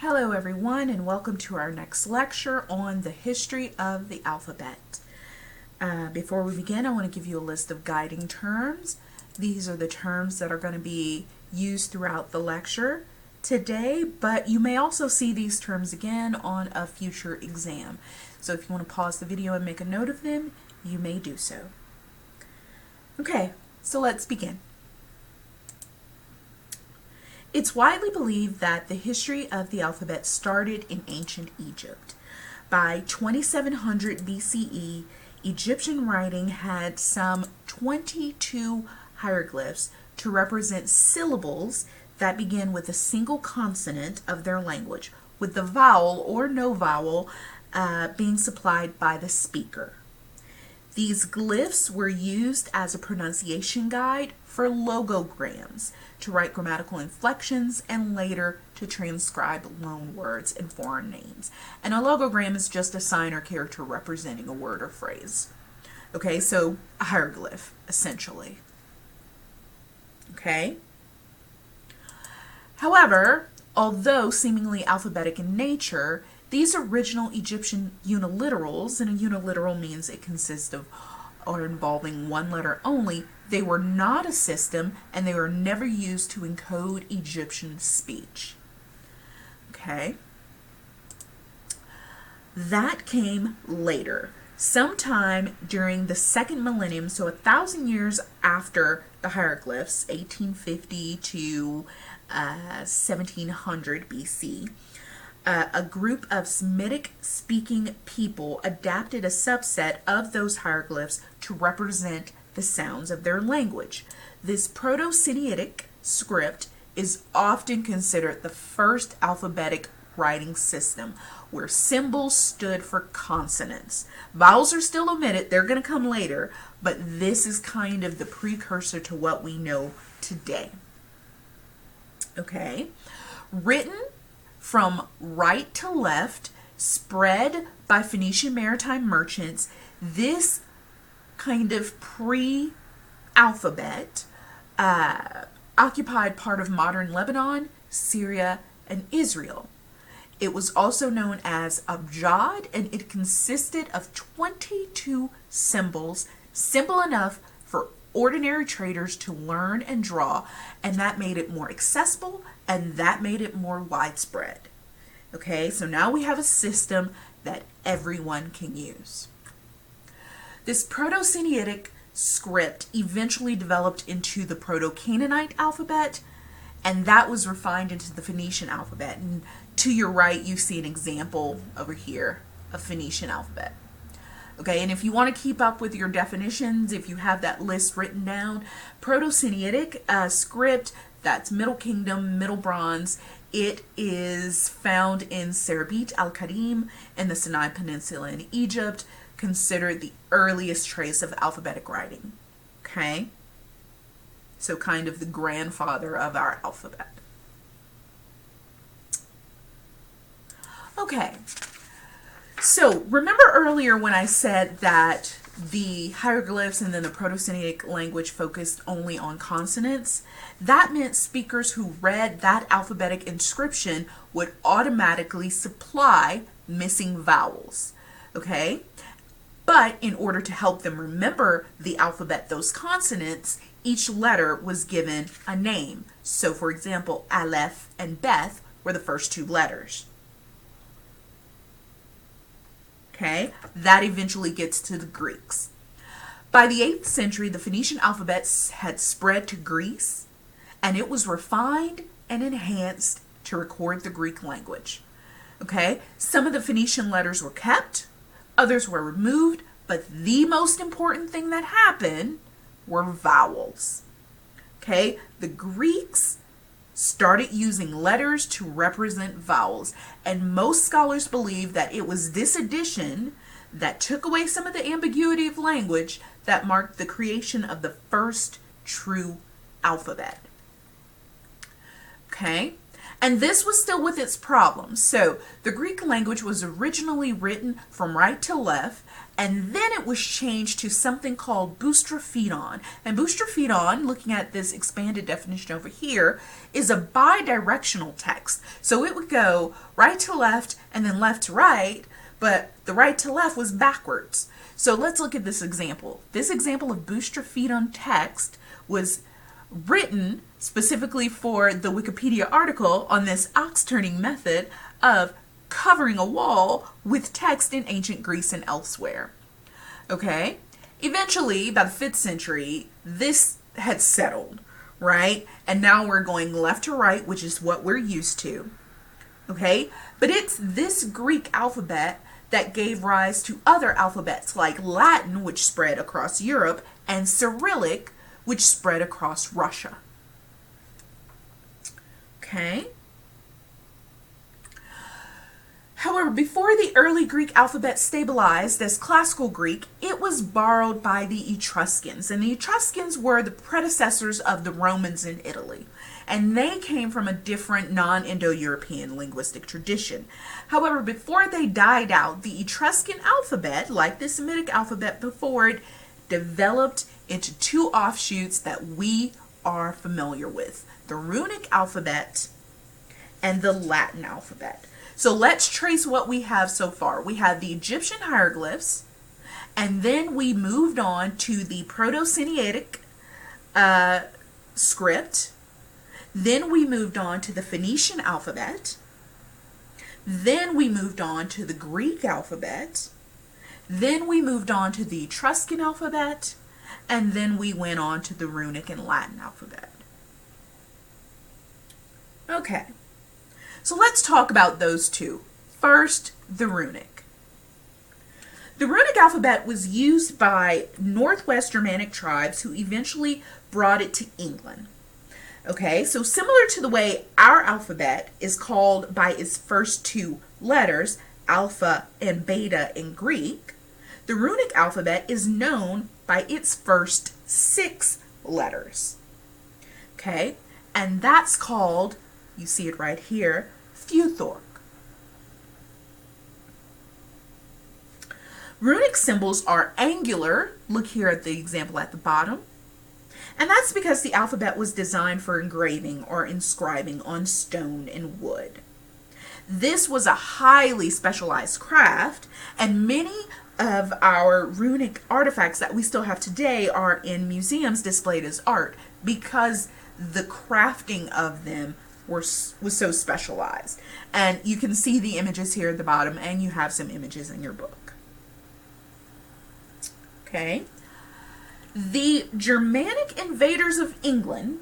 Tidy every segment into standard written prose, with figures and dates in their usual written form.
Hello everyone, and welcome to our next lecture on the history of the alphabet. Before we begin, I want to give you a list of guiding terms. These are the terms that are going to be used throughout the lecture today, but you may also see these terms again on a future exam. So if you want to pause the video and make a note of them, you may do so. Okay, so let's begin. It's widely believed that the history of the alphabet started in ancient Egypt. By 2700 BCE, Egyptian writing had some 22 hieroglyphs to represent syllables that begin with a single consonant of their language, with the vowel or no vowel being supplied by the speaker. These glyphs were used as a pronunciation guide for logograms, to write grammatical inflections, and later to transcribe loan words and foreign names. And a logogram is just a sign or character representing a word or phrase. Okay, so a hieroglyph, essentially. Okay? However, although seemingly alphabetic in nature, these original Egyptian uniliterals, and a uniliteral means it consists of or involving one letter only, they were not a system and they were never used to encode Egyptian speech. Okay? That came later, sometime during the second millennium, so 1,000 years after the hieroglyphs, 1850 to 1700 BC. A group of Semitic-speaking people adapted a subset of those hieroglyphs to represent the sounds of their language. This Proto-Sinaitic script is often considered the first alphabetic writing system, where symbols stood for consonants. Vowels are still omitted, they're going to come later, but this is kind of the precursor to what we know today. Okay, written from right to left, spread by Phoenician maritime merchants, this kind of pre-alphabet occupied part of modern Lebanon, Syria, and Israel. It was also known as Abjad, and it consisted of 22 symbols, simple enough for ordinary traders to learn and draw, and that made it more accessible, and that made it more widespread. Okay, so now we have a system that everyone can use. This Proto-Sinaitic script eventually developed into the Proto-Canaanite alphabet, and that was refined into the Phoenician alphabet. And to your right, you see an example over here of Phoenician alphabet. Okay, and if you want to keep up with your definitions, if you have that list written down, Proto-Sinaitic script, that's Middle Kingdom, Middle Bronze. It is found in Serebit al-Karim in the Sinai Peninsula in Egypt, considered the earliest trace of alphabetic writing. Okay, so kind of the grandfather of our alphabet. Okay. So remember earlier when I said that the hieroglyphs and then the Proto-Sinaitic language focused only on consonants? That meant speakers who read that alphabetic inscription would automatically supply missing vowels. Okay? But in order to help them remember the alphabet, those consonants, each letter was given a name. So for example, Aleph and Beth were the first two letters. Okay, that eventually gets to the Greeks. By the 8th century, the Phoenician alphabet had spread to Greece, and it was refined and enhanced to record the Greek language. Okay, some of the Phoenician letters were kept, others were removed, but the most important thing that happened were vowels. Okay, the Greeks started using letters to represent vowels, and most scholars believe that it was this addition that took away some of the ambiguity of language that marked the creation of the first true alphabet. Okay, and this was still with its problems. So the Greek language was originally written from right to left, and then it was changed to something called Boustrophedon. And Boustrophedon, looking at this expanded definition over here, is a bidirectional text. So it would go right to left and then left to right, but the right to left was backwards. So let's look at this example. This example of Boustrophedon text was written specifically for the Wikipedia article on this ox turning method of covering a wall with text in ancient Greece and elsewhere. Okay? Eventually, by the 5th century, this had settled, right? And now we're going left to right, which is what we're used to. Okay? But it's this Greek alphabet that gave rise to other alphabets like Latin, which spread across Europe, and Cyrillic, which spread across Russia. Okay? However, before the early Greek alphabet stabilized as classical Greek, it was borrowed by the Etruscans. And the Etruscans were the predecessors of the Romans in Italy. And they came from a different non-Indo-European linguistic tradition. However, before they died out, the Etruscan alphabet, like the Semitic alphabet before it, developed into two offshoots that we are familiar with: the runic alphabet and the Latin alphabet. So let's trace what we have so far. We have the Egyptian hieroglyphs, and then we moved on to the Proto-Sinaitic script. Then we moved on to the Phoenician alphabet. Then we moved on to the Greek alphabet. Then we moved on to the Etruscan alphabet. And then we went on to the runic and Latin alphabet. Okay. So let's talk about those two. First, the runic. The runic alphabet was used by Northwest Germanic tribes who eventually brought it to England. Okay, so similar to the way our alphabet is called by its first two letters, alpha and beta in Greek, the runic alphabet is known by its first 6 letters. Okay, and that's called, you see it right here, Futhorc. Runic symbols are angular. Look here at the example at the bottom. And that's because the alphabet was designed for engraving or inscribing on stone and wood. This was a highly specialized craft, and many of our runic artifacts that we still have today are in museums displayed as art because the crafting of them was so specialized. And you can see the images here at the bottom, and you have some images in your book. Okay. The Germanic invaders of England,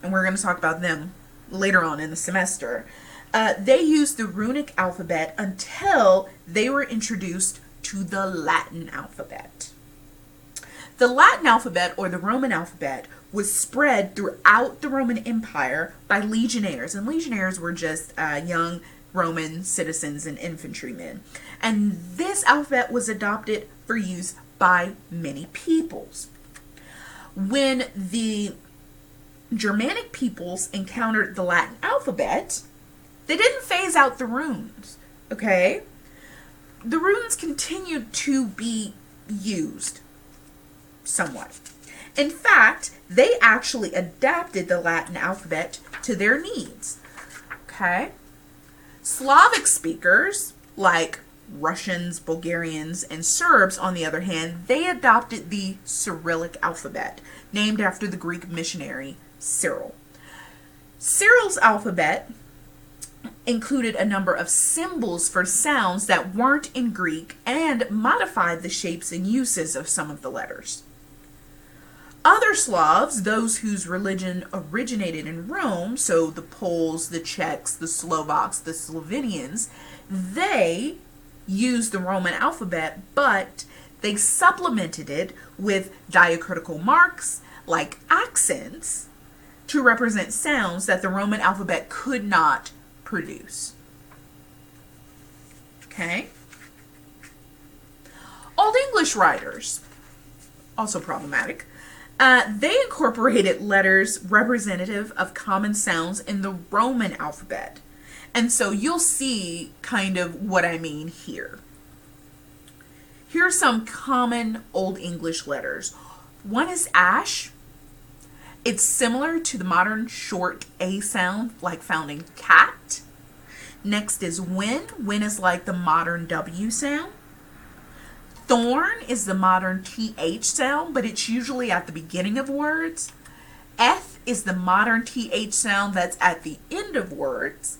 and we're going to talk about them later on in the semester, they used the runic alphabet until they were introduced to the Latin alphabet. The Latin alphabet, or the Roman alphabet, was spread throughout the Roman Empire by legionnaires, and legionnaires were just young Roman citizens and infantrymen. And this alphabet was adopted for use by many peoples. When the Germanic peoples encountered the Latin alphabet, they didn't phase out the runes, okay? The runes continued to be used somewhat. In fact, they actually adapted the Latin alphabet to their needs, okay? Slavic speakers, like Russians, Bulgarians, and Serbs, on the other hand, they adopted the Cyrillic alphabet, named after the Greek missionary Cyril. Cyril's alphabet included a number of symbols for sounds that weren't in Greek and modified the shapes and uses of some of the letters. Other Slavs, those whose religion originated in Rome, so the Poles, the Czechs, the Slovaks, the Slovenians, they used the Roman alphabet, but they supplemented it with diacritical marks like accents to represent sounds that the Roman alphabet could not produce. Okay? Old English writers, also problematic, they incorporated letters representative of common sounds in the Roman alphabet. And so you'll see kind of what I mean here. Here are some common Old English letters. One is ash. It's similar to the modern short A sound, like found in cat. Next is win. Win is like the modern W sound. Thorn is the modern TH sound, but it's usually at the beginning of words. Eth is the modern TH sound that's at the end of words.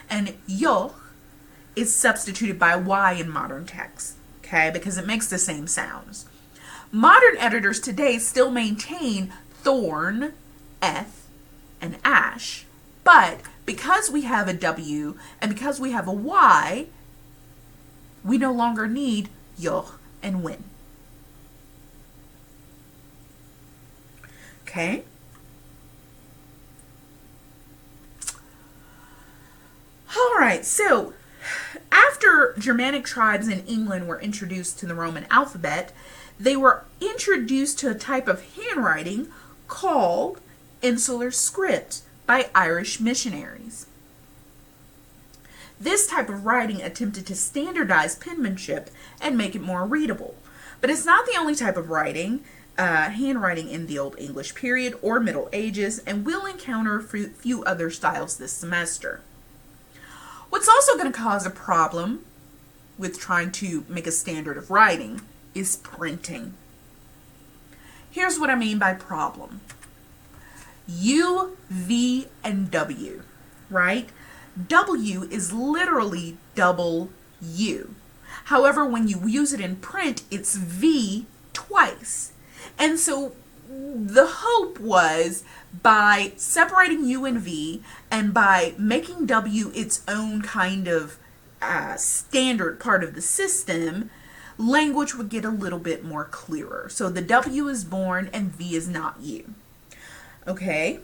And yoch is substituted by Y in modern text, okay, because it makes the same sounds. Modern editors today still maintain thorn, eth, and ash, but because we have a W and because we have a Y, we no longer need yoch and win. Okay? All right, so after Germanic tribes in England were introduced to the Roman alphabet, they were introduced to a type of handwriting called insular script by Irish missionaries. This type of writing attempted to standardize penmanship and make it more readable. But it's not the only type of handwriting in the Old English period or Middle Ages, and we'll encounter a few other styles this semester. What's also going to cause a problem with trying to make a standard of writing is printing. Here's what I mean by problem. U, V, and W, right? W is literally double U. However, when you use it in print, it's V twice. And so the hope was by separating U and V and by making W its own kind of standard part of the system, language would get a little bit more clearer. So the W is born and V is not U. Okay?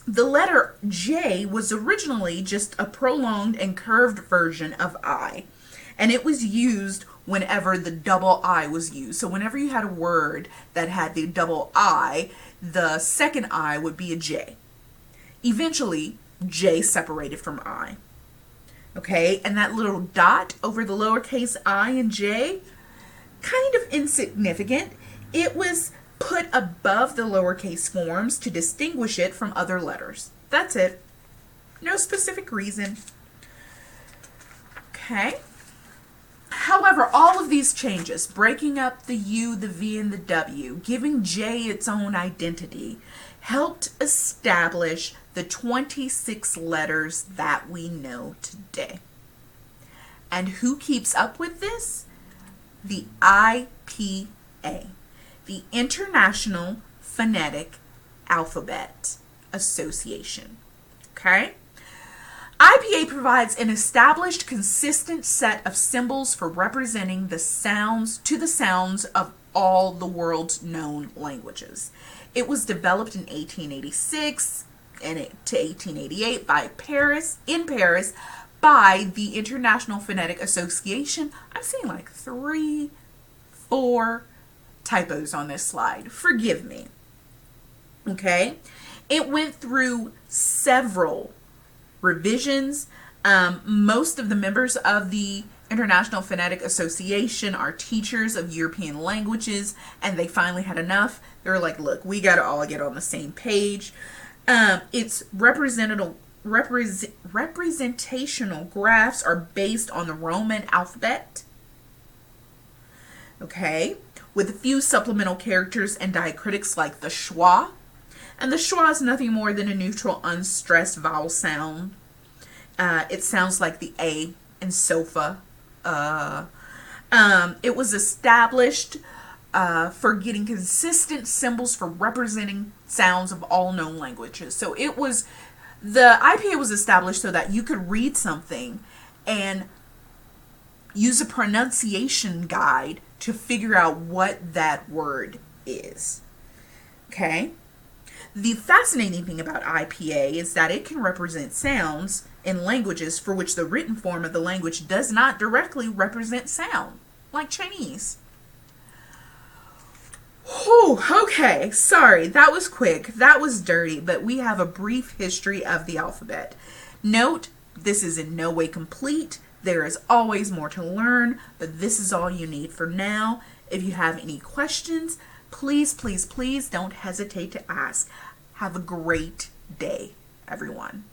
The letter J was originally just a prolonged and curved version of I, and it was used whenever the double I was used. So whenever you had a word that had the double I, the second I would be a J. Eventually, J separated from I. Okay, and that little dot over the lowercase I and J, kind of insignificant. It was put above the lowercase forms to distinguish it from other letters. That's it. No specific reason. Okay. However, all of these changes, breaking up the U, the V, and the W, giving J its own identity, helped establish the 26 letters that we know today. And who keeps up with this? The IPA. The International Phonetic Alphabet Association. Okay? IPA provides an established, consistent set of symbols for representing the sounds of all the world's known languages. It was developed in 1886 to 1888 in Paris by the International Phonetic Association. I'm seeing like 3, 4 typos on this slide. Forgive me. Okay? It went through several revisions. Most of the members of the International Phonetic Association are teachers of European languages, and they finally had enough. They're like, look, we got to all get on the same page. Its representational graphs are based on the Roman alphabet. Okay? With a few supplemental characters and diacritics like the schwa. And the schwa is nothing more than a neutral, unstressed vowel sound. It sounds like the A in sofa. It was established for getting consistent symbols for representing sounds of all known languages. So the IPA was established so that you could read something and use a pronunciation guide to figure out what that word is. Okay? The fascinating thing about IPA is that it can represent sounds in languages for which the written form of the language does not directly represent sound, like Chinese. Whew, okay, sorry, that was quick, that was dirty, but we have a brief history of the alphabet. Note, this is in no way complete. There is always more to learn, but this is all you need for now. If you have any questions, please, please, please don't hesitate to ask. Have a great day, everyone.